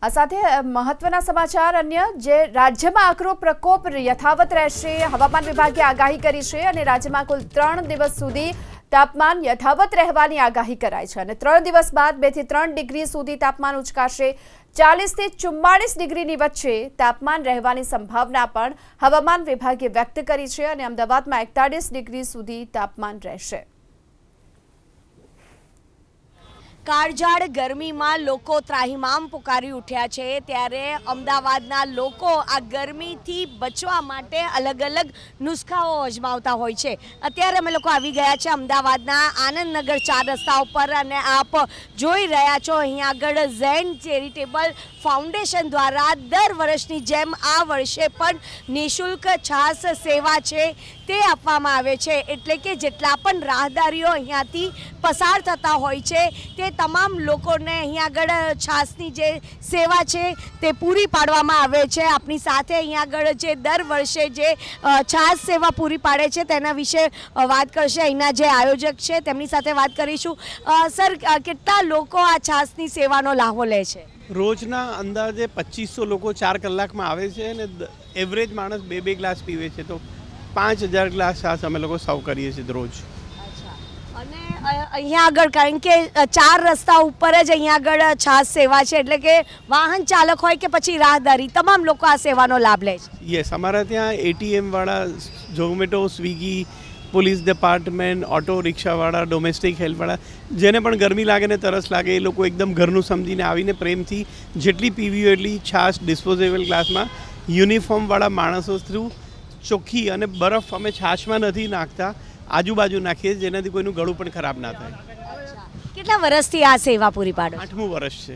આ સાથે મહત્વના સમાચાર અન્ય જે રાજ્યમાં આકરો પ્રકોપ યથાવત રહેશે હવામાન વિભાગે આગાહી કરી છે અને રાજ્યમાં કુલ 3 દિવસ સુધી તાપમાન યથાવત રહેવાની આગાહી કરાઈ છે અને 3 દિવસ બાદ 2 થી 3 ડિગ્રી સુધી તાપમાન ઉચકાશે 40 થી 44 ડિગ્રીની વચ્ચે તાપમાન રહેવાની સંભાવના પણ હવામાન વિભાગે વ્યક્ત કરી છે અને અમદાવાદમાં 41 ડિગ્રી સુધી તાપમાન રહેશે। કાળઝાળ ગરમીમાં લોકો ત્રાહિમામ પુકારી ઉઠ્યા છે ત્યારે અમદાવાદના લોકો આ ગરમીથી બચવા માટે અલગ અલગ નુસ્ખાઓ અજમાવતા હોય છે। અત્યારે અમે લોકો આવી ગયા છે અમદાવાદના આનંદનગર 4 રસ્તા ઉપર અને આપ જોઈ રહ્યા છો અહીંયા આગળ ઝેન ચેરિટેબલ ફાઉન્ડેશન દ્વારા દર વર્ષની જેમ આ વર્ષે પણ નિઃશુલ્ક છાસ સેવા છે તે આપવામાં આવે છે। એટલે કે જેટલા પણ રાહદારીઓ અહીંયાથી પસાર થતા હોય છે તે તમામ લોકોને અહીંયા આગળ છાસની જે સેવા છે તે પૂરી પાડવામાં આવે છે। આપની સાથે અહીંયા આગળ જે દર વર્ષે જે છાસ સેવા પૂરી પાડે છે તેના વિશે વાત કરશે અહીંના જે આયોજક છે તેમની સાથે વાત કરીશું। સર, કેટલા લોકો આ છાસની સેવાનો લાભો લે છે? રોજના અંદાજે 2500 લોકો 4 કલાકમાં આવે છે અને એવરેજ માણસ 2 ગ્લાસ પીવે છે તો 5000 ગ્લાસ છાસ અમે લોકો સર્વ કરીએ છીએ રોજ। અને અહીંયા આગળ કારણ કે 4 રસ્તા ઉપર જ અહીંયા આગળ છાસ સેવા છે એટલે કે વાહન ચાલક હોય કે પછી રાહદારી તમામ લોકો આ સેવાનો લાભ લે છે। યસ, અમારા ત્યાં એટીએમ વાળા, Zomato, Swiggy, police department, auto રિક્ષાવાળા, ડોમેસ્ટિક હેલ્પવાળા, જેને પણ ગરમી લાગે ને તરસ લાગે એ લોકો એકદમ ઘરનું સમજીને આવીને પ્રેમથી જેટલી પીવી હોય એટલી છાસ ડિસ્પોઝેબલ ગ્લાસમાં યુનિફોર્મવાળા માણસો થ્રુ ચોખ્ખી અને બરફ અમે છાશમાં નથી નાખતા, આજુબાજુ નાખીએ જેનાથી કોઈનું ગળું પણ ખરાબ ના થાય। કેટલા વર્ષથી આ સેવા પૂરી પાડો? 8મું વર્ષ છે।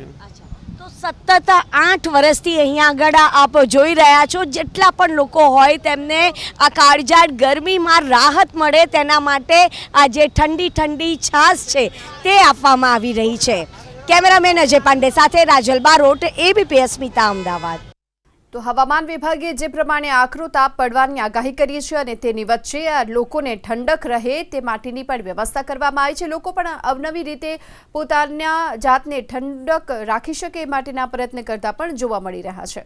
તો સતત 8 વર્ષથી અહીંયા આગળ આપ જોઈ રહ્યા છો જેટલા પણ લોકો હોય તેમને આ કાળઝાળ ગરમીમાં રાહત મળે તેના માટે આ જે ઠંડી ઠંડી છાશ છે તે આપવામાં આવી રહી છે। કેમેરામેન અજય પાંડે સાથે રાજલ બારોટ, એબીપી અસ્મિતા, અમદાવાદ। તો હવામાન વિભાગે જે પ્રમાણે આકરો તાપ પડવાની આગાહી કરી છે અને તેની વચ્ચે લોકોને ઠંડક રહે તે માટેની પણ વ્યવસ્થા કરવામાં આવી છે। લોકો પણ અવનવી રીતે પોતાના જાતને ઠંડક રાખી શકે એ માટેના પ્રયત્ન કરતા પણ જોવા મળી રહ્યા છે।